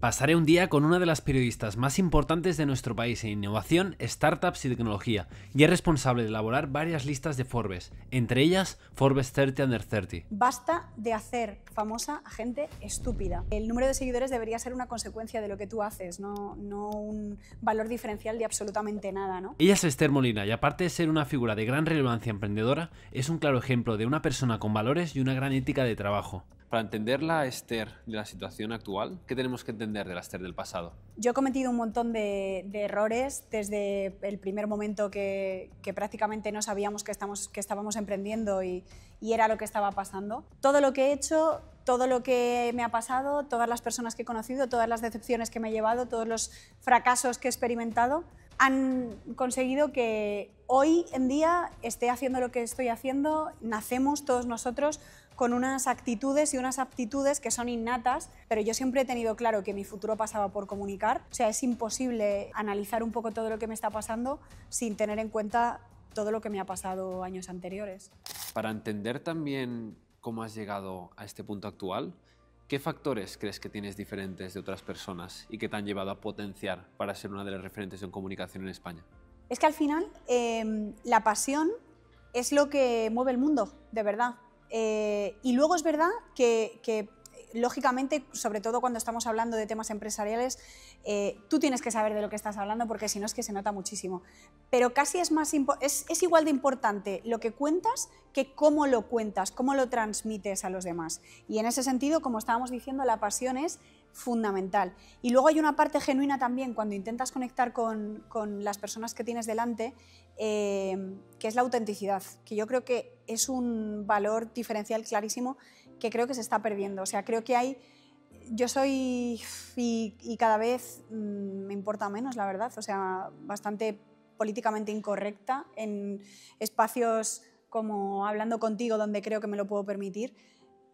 Pasaré un día con una de las periodistas más importantes de nuestro país en innovación, startups y tecnología, y es responsable de elaborar varias listas de Forbes, entre ellas Forbes 30 Under 30. Basta de hacer famosa a gente estúpida. El número de seguidores debería ser una consecuencia de lo que tú haces, no un valor diferencial de absolutamente nada, ¿no? Ella es Esther Molina y aparte de ser una figura de gran relevancia emprendedora, es un claro ejemplo de una persona con valores y una gran ética de trabajo. Para entender la Esther de la situación actual, ¿qué tenemos que entender de la Esther del pasado? Yo he cometido un montón de errores desde el primer momento que prácticamente no sabíamos que estábamos emprendiendo y era lo que estaba pasando. Todo lo que he hecho, todo lo que me ha pasado, todas las personas que he conocido, todas las decepciones que me he llevado, todos los fracasos que he experimentado, han conseguido que hoy en día esté haciendo lo que estoy haciendo. Nacemos todos nosotros con unas actitudes y unas aptitudes que son innatas, pero yo siempre he tenido claro que mi futuro pasaba por comunicar. O sea, es imposible analizar un poco todo lo que me está pasando sin tener en cuenta todo lo que me ha pasado años anteriores. Para entender también cómo has llegado a este punto actual, ¿qué factores crees que tienes diferentes de otras personas y que te han llevado a potenciar para ser una de las referentes en comunicación en España? Es que al final la pasión es lo que mueve el mundo, de verdad. Y luego es verdad que lógicamente, sobre todo cuando estamos hablando de temas empresariales, tú tienes que saber de lo que estás hablando porque si no es que se nota muchísimo. Pero casi es igual de importante lo que cuentas que cómo lo cuentas, cómo lo transmites a los demás. Y en ese sentido, como estábamos diciendo, la pasión es fundamental. Y luego hay una parte genuina también cuando intentas conectar con las personas que tienes delante, que es la autenticidad, que yo creo que es un valor diferencial clarísimo que creo que se está perdiendo. O sea, creo que yo soy, y cada vez me importa menos, la verdad, o sea, bastante políticamente incorrecta en espacios como hablando contigo, donde creo que me lo puedo permitir,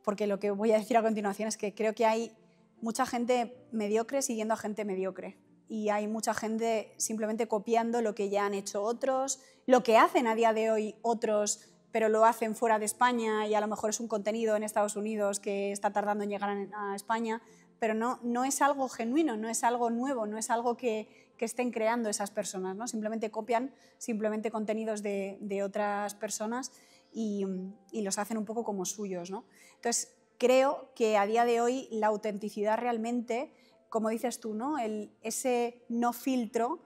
porque lo que voy a decir a continuación es que creo que hay mucha gente mediocre siguiendo a gente mediocre y hay mucha gente simplemente copiando lo que ya han hecho otros, lo que hacen a día de hoy otros, pero lo hacen fuera de España y a lo mejor es un contenido en Estados Unidos que está tardando en llegar a España, pero no es algo genuino, no es algo nuevo, no es algo que estén creando esas personas, ¿no? Simplemente copian contenidos de otras personas y los hacen un poco como suyos, ¿no? Entonces, creo que a día de hoy la autenticidad realmente, como dices tú, ¿no? Ese no filtro,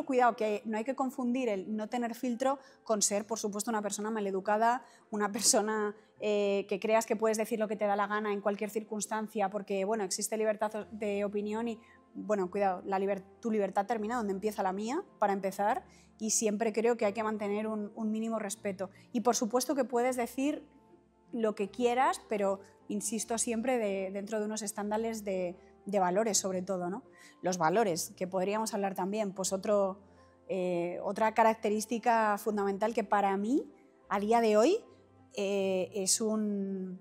cuidado, que no hay que confundir el no tener filtro con ser, por supuesto, una persona maleducada, una persona que creas que puedes decir lo que te da la gana en cualquier circunstancia, porque bueno, existe libertad de opinión y, bueno, cuidado, tu libertad termina donde empieza la mía, para empezar, y siempre creo que hay que mantener un mínimo respeto. Y por supuesto que puedes decir lo que quieras, pero insisto siempre dentro de unos estándares de valores, sobre todo, ¿no? Los valores, que podríamos hablar también, pues otra característica fundamental que para mí, a día de hoy, es un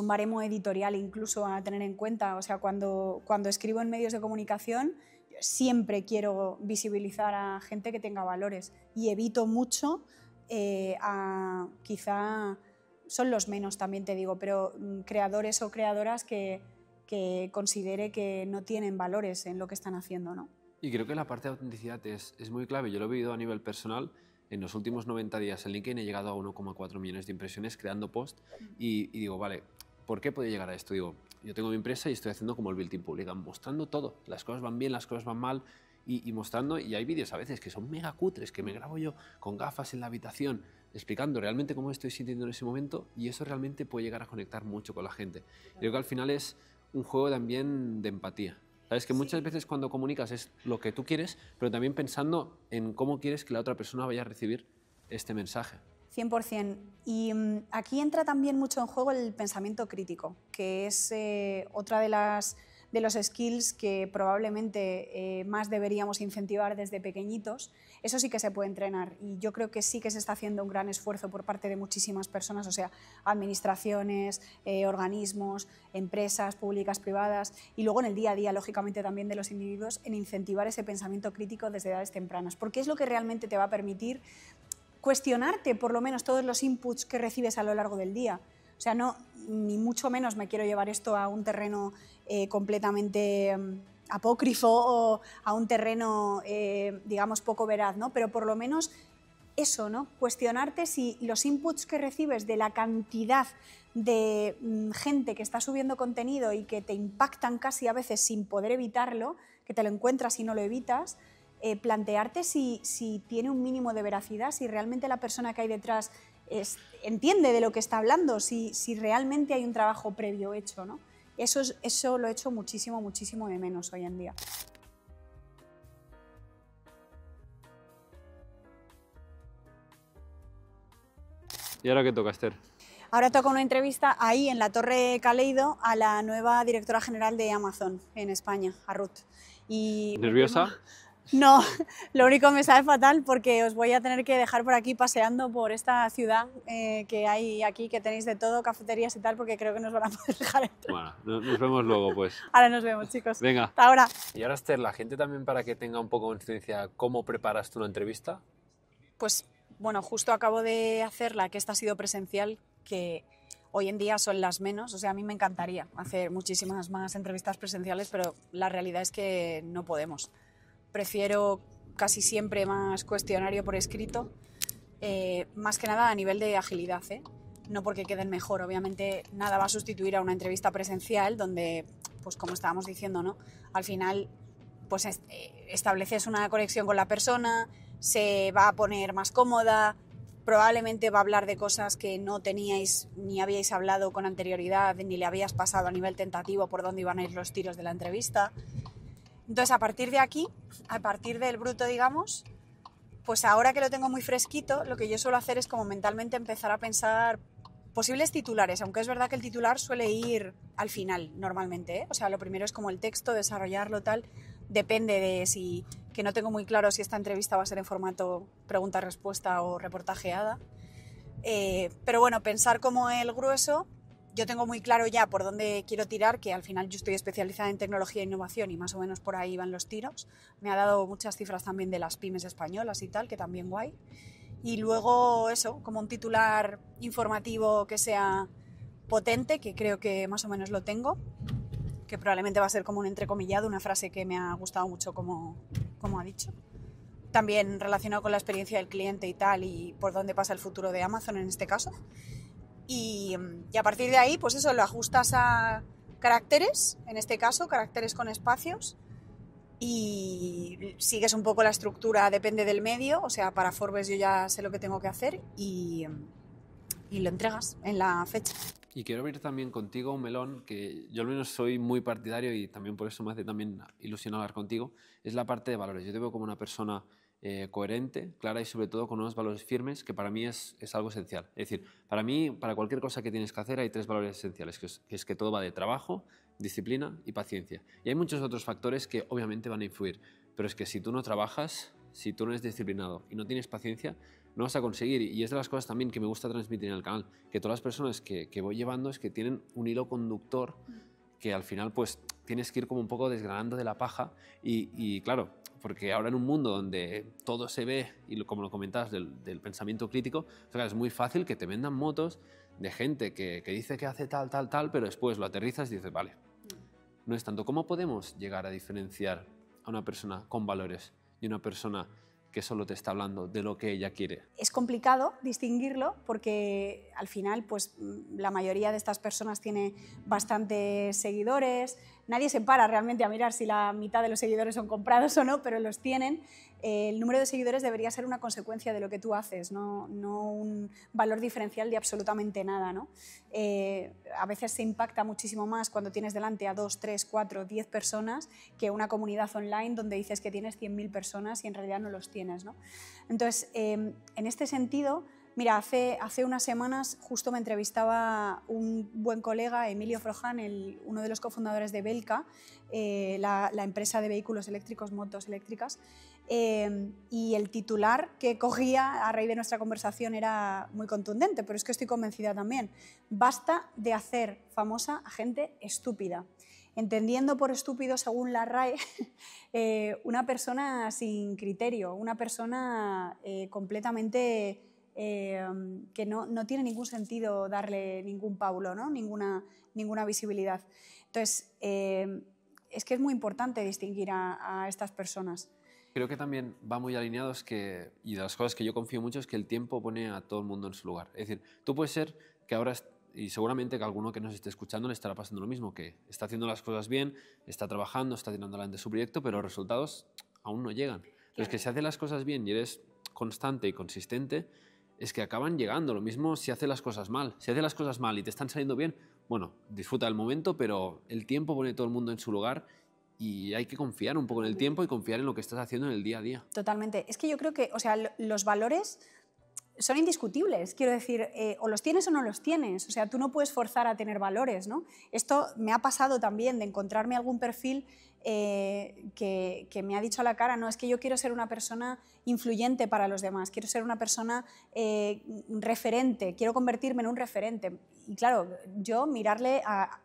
baremo editorial incluso a tener en cuenta. O sea, cuando escribo en medios de comunicación, siempre quiero visibilizar a gente que tenga valores y evito mucho quizá son los menos, también te digo, pero creadores o creadoras que considere que no tienen valores en lo que están haciendo, ¿no? Y creo que la parte de autenticidad es muy clave. Yo lo he vivido a nivel personal. En los últimos 90 días en LinkedIn he llegado a 1,4 millones de impresiones creando posts y digo, vale, ¿por qué puedo llegar a esto? Digo, yo tengo mi empresa y estoy haciendo como el Built-in Public, mostrando todo. Las cosas van bien, las cosas van mal y mostrando. Y hay vídeos a veces que son mega cutres, que me grabo yo con gafas en la habitación explicando realmente cómo me estoy sintiendo en ese momento y eso realmente puede llegar a conectar mucho con la gente. Creo que al final es un juego también de empatía. Sabes que muchas veces cuando comunicas es lo que tú quieres, pero también pensando en cómo quieres que la otra persona vaya a recibir este mensaje. 100%. Y aquí entra también mucho en juego el pensamiento crítico, que es otra de los skills que probablemente más deberíamos incentivar desde pequeñitos. Eso sí que se puede entrenar y yo creo que sí que se está haciendo un gran esfuerzo por parte de muchísimas personas, o sea, administraciones, organismos, empresas públicas, privadas y luego en el día a día, lógicamente, también de los individuos en incentivar ese pensamiento crítico desde edades tempranas, porque es lo que realmente te va a permitir cuestionarte por lo menos todos los inputs que recibes a lo largo del día. O sea, no, ni mucho menos me quiero llevar esto a un terreno completamente apócrifo o a un terreno, digamos, poco veraz, ¿no? Pero por lo menos eso, ¿no? Cuestionarte si los inputs que recibes de la cantidad de gente que está subiendo contenido y que te impactan casi a veces sin poder evitarlo, que te lo encuentras y no lo evitas, plantearte si tiene un mínimo de veracidad, si realmente la persona que hay detrás entiende de lo que está hablando, si realmente hay un trabajo previo hecho, ¿no? Eso lo he hecho muchísimo, muchísimo de menos hoy en día. ¿Y ahora qué toca, Esther? Ahora toca una entrevista ahí en la Torre Caleido a la nueva directora general de Amazon en España, a Ruth. Y ¿Nerviosa? No, lo único me sabe fatal porque os voy a tener que dejar por aquí paseando por esta ciudad que hay aquí, que tenéis de todo, cafeterías y tal, porque creo que nos van a poder dejar entrar. Bueno, nos vemos luego, pues. Ahora nos vemos, chicos. Venga. Hasta ahora. Y ahora, Esther, la gente también, para que tenga un poco de conciencia, ¿cómo preparas tú una entrevista? Pues, bueno, justo acabo de hacerla, que esta ha sido presencial, que hoy en día son las menos. O sea, a mí me encantaría hacer muchísimas más entrevistas presenciales, pero la realidad es que no podemos. Prefiero casi siempre más cuestionario por escrito, más que nada a nivel de agilidad, ¿eh? No porque queden mejor, obviamente nada va a sustituir a una entrevista presencial donde, pues como estábamos diciendo, ¿no? Al final pues estableces una conexión con la persona, se va a poner más cómoda, probablemente va a hablar de cosas que no teníais ni habíais hablado con anterioridad, ni le habías pasado a nivel tentativo por dónde iban a ir los tiros de la entrevista. Entonces, a partir de aquí, a partir del bruto, digamos, pues ahora que lo tengo muy fresquito, lo que yo suelo hacer es como mentalmente empezar a pensar posibles titulares, aunque es verdad que el titular suele ir al final normalmente, ¿eh? O sea, lo primero es como el texto, desarrollarlo tal, depende de si, que no tengo muy claro si esta entrevista va a ser en formato pregunta-respuesta o reportajeada, pero bueno, pensar como el grueso. Yo tengo muy claro ya por dónde quiero tirar, que al final yo estoy especializada en tecnología e innovación y más o menos por ahí van los tiros. Me ha dado muchas cifras también de las pymes españolas y tal, que también guay. Y luego eso, como un titular informativo que sea potente, que creo que más o menos lo tengo, que probablemente va a ser como un entrecomillado, una frase que me ha gustado mucho como ha dicho. También relacionado con la experiencia del cliente y tal, y por dónde pasa el futuro de Amazon en este caso. Y a partir de ahí, pues eso, lo ajustas a caracteres, en este caso, caracteres con espacios, y sigues un poco la estructura, depende del medio, o sea, para Forbes yo ya sé lo que tengo que hacer y lo entregas en la fecha. Y quiero abrir también contigo un melón que yo al menos soy muy partidario y también por eso me hace también ilusión hablar contigo, es la parte de valores. Yo te veo como una persona coherente, clara y sobre todo con unos valores firmes que para mí es algo esencial. Es decir, para mí, para cualquier cosa que tienes que hacer hay 3 valores esenciales, que es que todo va de trabajo, disciplina y paciencia. Y hay muchos otros factores que obviamente van a influir, pero es que si tú no trabajas, si tú no eres disciplinado y no tienes paciencia, no vas a conseguir. Y es de las cosas también que me gusta transmitir en el canal, que todas las personas que voy llevando es que tienen un hilo conductor que al final pues tienes que ir como un poco desgranando de la paja y claro, porque ahora en un mundo donde todo se ve, y como lo comentabas, del pensamiento crítico, o sea, es muy fácil que te vendan motos de gente que dice que hace tal, pero después lo aterrizas y dices, vale, no es tanto. ¿Cómo podemos llegar a diferenciar a una persona con valores y una persona que solo te está hablando de lo que ella quiere? Es complicado distinguirlo porque al final pues, la mayoría de estas personas tiene bastantes seguidores. Nadie se para realmente a mirar si la mitad de los seguidores son comprados o no, pero los tienen. El número de seguidores debería ser una consecuencia de lo que tú haces, no un valor diferencial de absolutamente nada, ¿no? A veces se impacta muchísimo más cuando tienes delante a 2, 3, 4, 10 personas que una comunidad online donde dices que tienes 100.000 personas y en realidad no los tienes, ¿no? Entonces, en este sentido, mira, hace unas semanas justo me entrevistaba un buen colega, Emilio Frojan, uno de los cofundadores de Belka, la empresa de vehículos eléctricos, motos eléctricas, y el titular que cogía a raíz de nuestra conversación era muy contundente, pero es que estoy convencida también. Basta de hacer famosa a gente estúpida. Entendiendo por estúpido, según la RAE, una persona sin criterio, una persona completamente que no tiene ningún sentido darle ningún paulo, ¿no? ninguna visibilidad. Entonces, es que es muy importante distinguir a estas personas. Creo que también va muy alineado y de las cosas que yo confío mucho es que el tiempo pone a todo el mundo en su lugar. Es decir, tú puedes ser que ahora, y seguramente que alguno que nos esté escuchando le estará pasando lo mismo, que está haciendo las cosas bien, está trabajando, está tirando adelante su proyecto, pero los resultados aún no llegan. Entonces, que si haces las cosas bien y eres constante y consistente, es que acaban llegando. Lo mismo si haces las cosas mal. Si haces las cosas mal y te están saliendo bien, bueno, disfruta del momento, pero el tiempo pone a todo el mundo en su lugar y hay que confiar un poco en el tiempo y confiar en lo que estás haciendo en el día a día. Totalmente. Es que yo creo que, o sea, los valores son indiscutibles. Quiero decir, o los tienes o no los tienes. O sea, tú no puedes forzar a tener valores, ¿no? Esto me ha pasado también de encontrarme algún perfil que me ha dicho a la cara, no, es que yo quiero ser una persona influyente para los demás, quiero ser una persona referente, quiero convertirme en un referente. Y claro, yo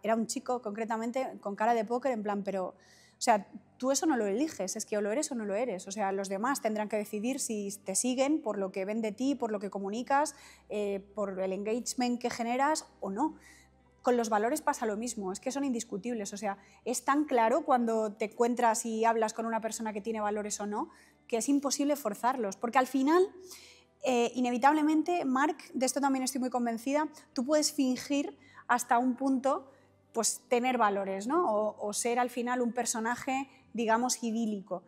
era un chico concretamente con cara de póker en plan, pero, o sea, tú eso no lo eliges, es que o lo eres o no lo eres. O sea, los demás tendrán que decidir si te siguen por lo que ven de ti, por lo que comunicas, por el engagement que generas o no. Con los valores pasa lo mismo, es que son indiscutibles. O sea, es tan claro cuando te encuentras y hablas con una persona que tiene valores o no, que es imposible forzarlos. Porque al final, inevitablemente, Marc, de esto también estoy muy convencida, tú puedes fingir hasta un punto pues tener valores, ¿no? O ser al final un personaje, digamos, idílico.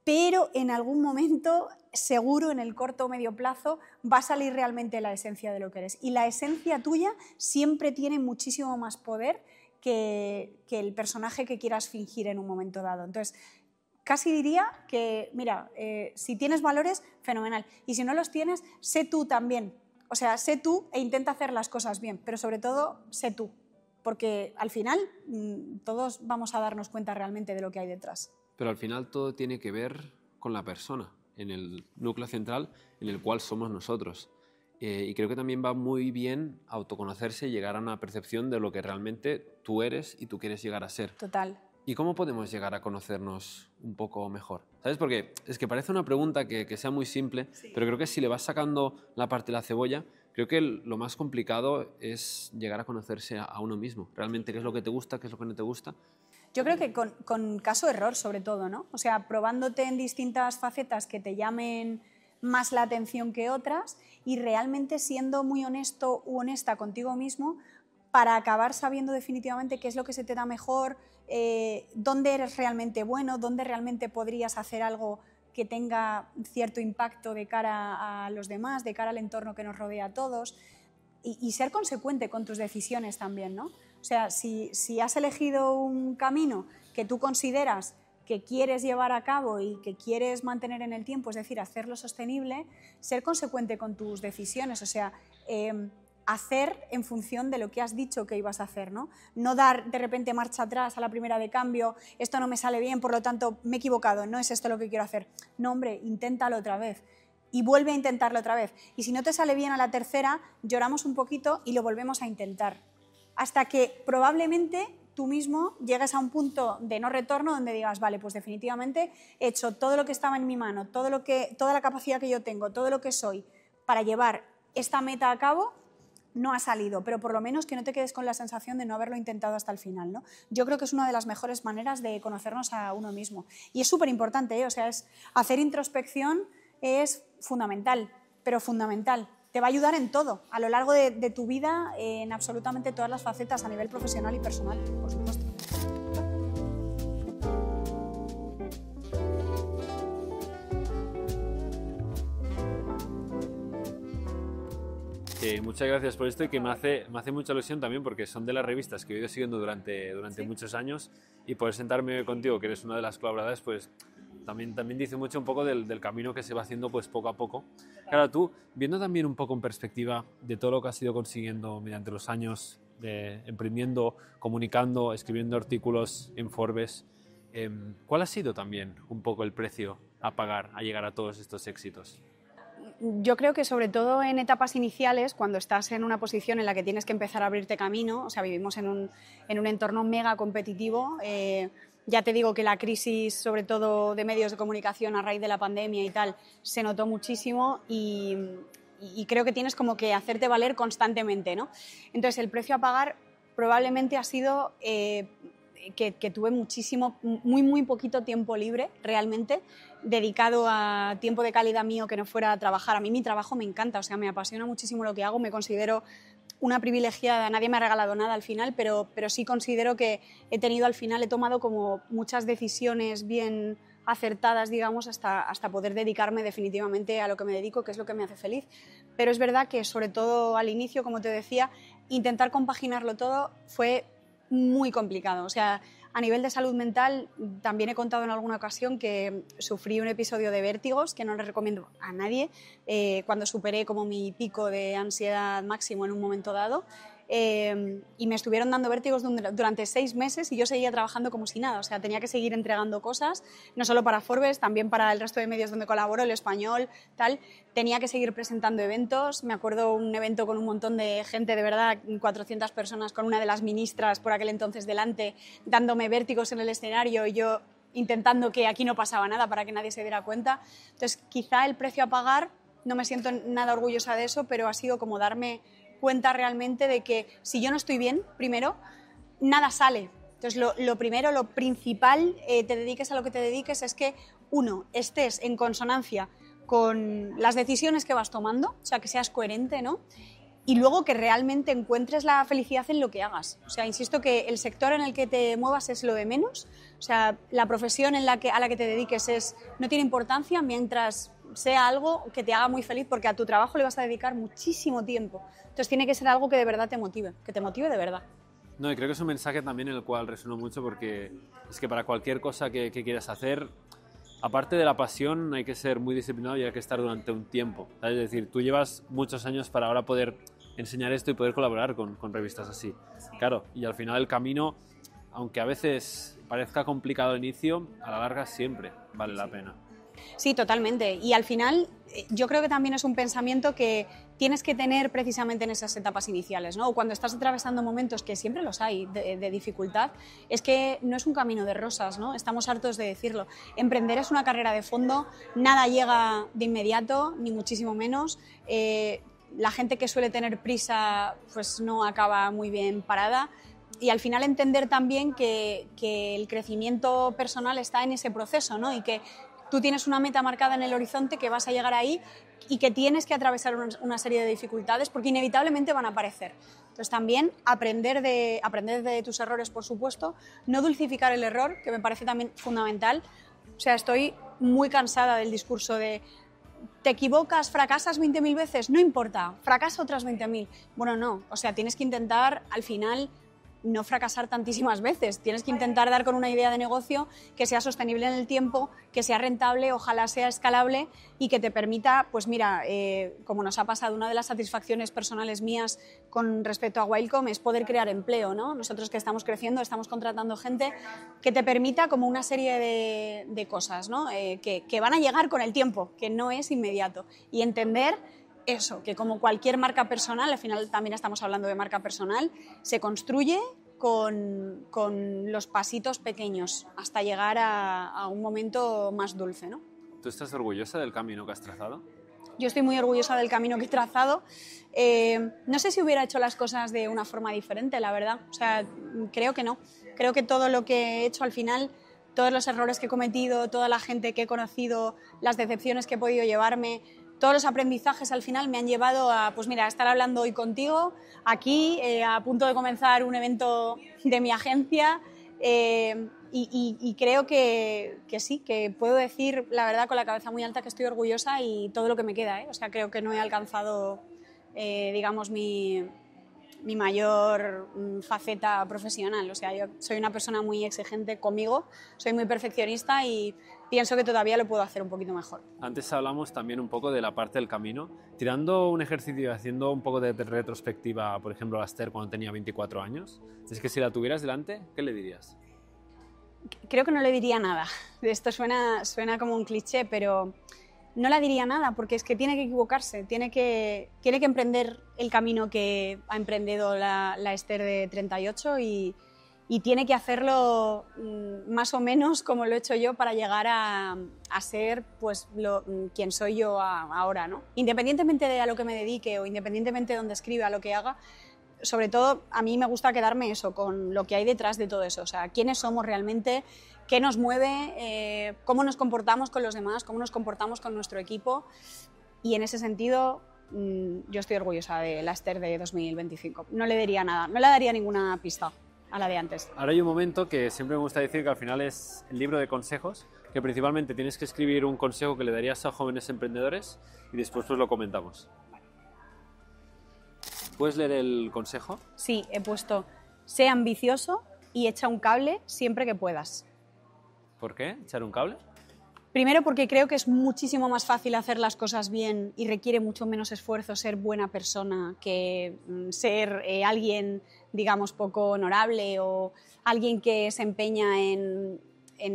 Pero en algún momento, seguro, en el corto o medio plazo, va a salir realmente la esencia de lo que eres. Y la esencia tuya siempre tiene muchísimo más poder que el personaje que quieras fingir en un momento dado. Entonces, casi diría que, mira, si tienes valores, fenomenal. Y si no los tienes, sé tú también. O sea, sé tú e intenta hacer las cosas bien, pero sobre todo, sé tú. Porque al final todos vamos a darnos cuenta realmente de lo que hay detrás. Pero al final todo tiene que ver con la persona, en el núcleo central en el cual somos nosotros. Y creo que también va muy bien autoconocerse y llegar a una percepción de lo que realmente tú eres y tú quieres llegar a ser. Total. ¿Y cómo podemos llegar a conocernos un poco mejor? ¿Sabes? Porque es que parece una pregunta que sea muy simple, sí, pero creo que si le vas sacando la parte de la cebolla, creo que lo más complicado es llegar a conocerse a uno mismo. Realmente, ¿qué es lo que te gusta? ¿Qué es lo que no te gusta? Yo creo que con caso-error, sobre todo, ¿no? O sea, probándote en distintas facetas que te llamen más la atención que otras y realmente siendo muy honesto u honesta contigo mismo para acabar sabiendo definitivamente qué es lo que se te da mejor, dónde eres realmente bueno, dónde realmente podrías hacer algo que tenga cierto impacto de cara a los demás, de cara al entorno que nos rodea a todos y ser consecuente con tus decisiones también, ¿no? O sea, si has elegido un camino que tú consideras que quieres llevar a cabo y que quieres mantener en el tiempo, es decir, hacerlo sostenible, ser consecuente con tus decisiones, o sea, hacer en función de lo que has dicho que ibas a hacer, ¿no? No dar de repente marcha atrás a la primera de cambio, esto no me sale bien, por lo tanto me he equivocado, no es esto lo que quiero hacer. No, hombre, inténtalo otra vez y vuelve a intentarlo otra vez. Y si no te sale bien a la tercera, lloramos un poquito y lo volvemos a intentar. Hasta que probablemente tú mismo llegues a un punto de no retorno donde digas, vale, pues definitivamente he hecho todo lo que estaba en mi mano, toda la capacidad que yo tengo, todo lo que soy para llevar esta meta a cabo, no ha salido, pero por lo menos que no te quedes con la sensación de no haberlo intentado hasta el final, ¿no? Yo creo que es una de las mejores maneras de conocernos a uno mismo. Y es súper importante, ¿eh? O sea, hacer introspección es fundamental, pero fundamental. Te va a ayudar en todo, a lo largo de tu vida, en absolutamente todas las facetas, a nivel profesional y personal, por supuesto. Muchas gracias por esto y que me hace mucha ilusión también porque son de las revistas que he ido siguiendo durante ¿sí? muchos años y poder sentarme contigo, que eres una de las colaboradoras, pues también dice mucho un poco del camino que se va haciendo pues poco a poco. Claro, tú, viendo también un poco en perspectiva de todo lo que has ido consiguiendo mediante los años, imprimiendo, comunicando, escribiendo artículos en Forbes, ¿cuál ha sido también un poco el precio a pagar a llegar a todos estos éxitos? Yo creo que sobre todo en etapas iniciales, cuando estás en una posición en la que tienes que empezar a abrirte camino, o sea, vivimos en un entorno mega competitivo, ya te digo que la crisis, sobre todo de medios de comunicación a raíz de la pandemia y tal, se notó muchísimo y y creo que tienes como que hacerte valer constantemente, ¿no? Entonces, el precio a pagar probablemente ha sido que tuve muy poquito tiempo libre, realmente, dedicado a tiempo de calidad mío que no fuera a trabajar. A mí mi trabajo me encanta, o sea, me apasiona muchísimo lo que hago, me considero una privilegiada, nadie me ha regalado nada al final, pero sí considero que he tomado como muchas decisiones bien acertadas, digamos, hasta poder dedicarme definitivamente a lo que me dedico, que es lo que me hace feliz. Pero es verdad que, sobre todo al inicio, como te decía, intentar compaginarlo todo fue muy complicado. O sea, a nivel de salud mental, también he contado en alguna ocasión que sufrí un episodio de vértigos, que no le recomiendo a nadie, cuando superé como mi pico de ansiedad máximo en un momento dado. Y me estuvieron dando vértigos durante 6 meses y yo seguía trabajando como si nada, o sea, tenía que seguir entregando cosas, no solo para Forbes, también para el resto de medios donde colaboro, El Español, tal, tenía que seguir presentando eventos, me acuerdo un evento con un montón de gente, de verdad, 400 personas, con una de las ministras por aquel entonces delante, dándome vértigos en el escenario y yo intentando que aquí no pasaba nada para que nadie se diera cuenta. Entonces, quizá el precio a pagar, no me siento nada orgullosa de eso, pero ha sido como darme cuenta realmente de que si yo no estoy bien, primero, nada sale. Entonces, lo primero, lo principal, te dediques a lo que te dediques, es que, uno, estés en consonancia con las decisiones que vas tomando, o sea, que seas coherente, ¿no? Y luego que realmente encuentres la felicidad en lo que hagas. O sea, insisto que el sector en el que te muevas es lo de menos. O sea, la profesión a la que te dediques no tiene importancia mientras sea algo que te haga muy feliz, porque a tu trabajo le vas a dedicar muchísimo tiempo. Entonces tiene que ser algo que de verdad te motive, que te motive de verdad. No, y creo que es un mensaje también en el cual resueno mucho, porque es que para cualquier cosa que quieras hacer, aparte de la pasión, hay que ser muy disciplinado y hay que estar durante un tiempo. Es decir, tú llevas muchos años para ahora poder enseñar esto y poder colaborar con revistas así. Sí. Claro, y al final el camino, aunque a veces parezca complicado al inicio, a la larga siempre vale la pena. Sí, totalmente. Y al final yo creo que también es un pensamiento que tienes que tener precisamente en esas etapas iniciales, ¿no? O cuando estás atravesando momentos, que siempre los hay, de dificultad, es que no es un camino de rosas, ¿no? Estamos hartos de decirlo. Emprender es una carrera de fondo, nada llega de inmediato, ni muchísimo menos. La gente que suele tener prisa pues no acaba muy bien parada. Y al final entender también que el crecimiento personal está en ese proceso, ¿no? Y que tú tienes una meta marcada en el horizonte, que vas a llegar ahí y que tienes que atravesar una serie de dificultades porque inevitablemente van a aparecer. Entonces también aprender de tus errores, por supuesto, no dulcificar el error, que me parece también fundamental. O sea, estoy muy cansada del discurso de ¿te equivocas, fracasas 20.000 veces? No importa, fracasa otras 20.000. Bueno, no, o sea, tienes que intentar al final no fracasar tantísimas veces. Tienes que intentar dar con una idea de negocio que sea sostenible en el tiempo, que sea rentable, ojalá sea escalable y que te permita, pues mira, como nos ha pasado, una de las satisfacciones personales mías con respecto a Wildcom es poder crear empleo, ¿no? Nosotros que estamos creciendo, estamos contratando gente que te permita como una serie de cosas, ¿no? Que van a llegar con el tiempo, que no es inmediato. Y entender eso, que como cualquier marca personal, al final también estamos hablando de marca personal, se construye con los pasitos pequeños hasta llegar a un momento más dulce, ¿no? ¿Tú estás orgullosa del camino que has trazado? Yo estoy muy orgullosa del camino que he trazado. No sé si hubiera hecho las cosas de una forma diferente, la verdad. O sea, creo que no. Creo que todo lo que he hecho al final, todos los errores que he cometido, toda la gente que he conocido, las decepciones que he podido llevarme, todos los aprendizajes al final me han llevado a, pues mira, a estar hablando hoy contigo, aquí, a punto de comenzar un evento de mi agencia y creo que sí, que puedo decir, la verdad, con la cabeza muy alta que estoy orgullosa y todo lo que me queda, ¿eh? O sea, creo que no he alcanzado, digamos, mi mayor faceta profesional. O sea, yo soy una persona muy exigente conmigo, soy muy perfeccionista y pienso que todavía lo puedo hacer un poquito mejor. Antes hablamos también un poco de la parte del camino. Tirando un ejercicio, haciendo un poco de retrospectiva, por ejemplo, a Esther cuando tenía 24 años, es que si la tuvieras delante, ¿qué le dirías? Creo que no le diría nada. Esto suena como un cliché, pero no le diría nada porque es que tiene que equivocarse, tiene que emprender el camino que ha emprendido la Esther de 38 y y tiene que hacerlo más o menos como lo he hecho yo para llegar a ser pues, quien soy yo ahora, ¿no? Independientemente de a lo que me dedique o independientemente de dónde escriba, lo que haga, sobre todo a mí me gusta quedarme eso, con lo que hay detrás de todo eso, o sea, quiénes somos realmente, qué nos mueve, cómo nos comportamos con los demás, cómo nos comportamos con nuestro equipo, y en ese sentido yo estoy orgullosa de la Esther de 2025. No le diría nada, no le daría ninguna pista a la de antes. Ahora hay un momento que siempre me gusta decir que al final es el libro de consejos, que principalmente tienes que escribir un consejo que le darías a jóvenes emprendedores y después pues lo comentamos. ¿Puedes leer el consejo? Sí, he puesto, sé ambicioso y echa un cable siempre que puedas. ¿Por qué? ¿Echar un cable? Primero porque creo que es muchísimo más fácil hacer las cosas bien y requiere mucho menos esfuerzo ser buena persona que ser alguien, digamos, poco honorable o alguien que se empeña en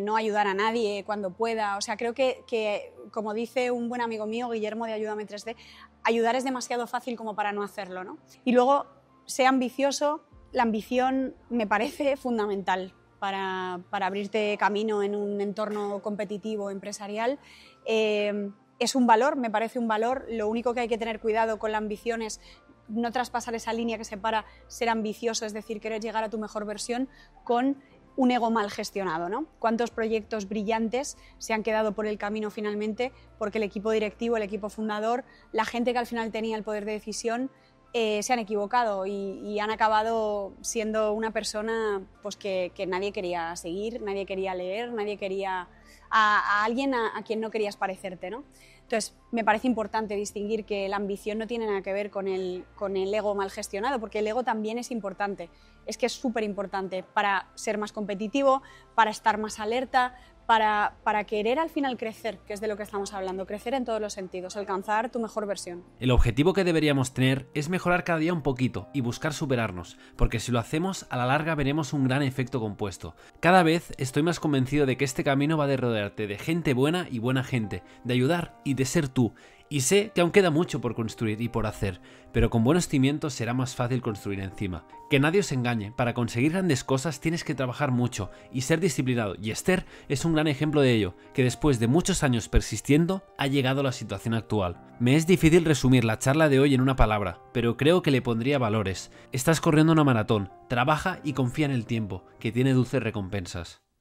no ayudar a nadie cuando pueda. O sea, creo que, como dice un buen amigo mío, Guillermo de Ayúdame 3D, ayudar es demasiado fácil como para no hacerlo, ¿no? Y luego, sé ambicioso. La ambición me parece fundamental para abrirte camino en un entorno competitivo empresarial. Es un valor, me parece un valor. Lo único que hay que tener cuidado con la ambición es no traspasar esa línea que separa ser ambicioso, es decir, querer llegar a tu mejor versión, con un ego mal gestionado, ¿no? ¿Cuántos proyectos brillantes se han quedado por el camino finalmente porque el equipo directivo, el equipo fundador, la gente que al final tenía el poder de decisión se han equivocado y han acabado siendo una persona pues, que nadie quería seguir, nadie quería leer, nadie quería a alguien a quien no querías parecerte, ¿no? Entonces, me parece importante distinguir que la ambición no tiene nada que ver con el ego mal gestionado, porque el ego también es importante. Es que es súper importante para ser más competitivo, para estar más alerta, para querer al final crecer, que es de lo que estamos hablando, crecer en todos los sentidos, alcanzar tu mejor versión. El objetivo que deberíamos tener es mejorar cada día un poquito y buscar superarnos, porque si lo hacemos, a la larga veremos un gran efecto compuesto. Cada vez estoy más convencido de que este camino va de rodearte de gente buena y buena gente, de ayudar y de ser tú. Y sé que aún queda mucho por construir y por hacer, pero con buenos cimientos será más fácil construir encima. Que nadie os engañe, para conseguir grandes cosas tienes que trabajar mucho y ser disciplinado, y Esther es un gran ejemplo de ello, que después de muchos años persistiendo, ha llegado a la situación actual. Me es difícil resumir la charla de hoy en una palabra, pero creo que le pondría valores. Estás corriendo una maratón, trabaja y confía en el tiempo, que tiene dulces recompensas.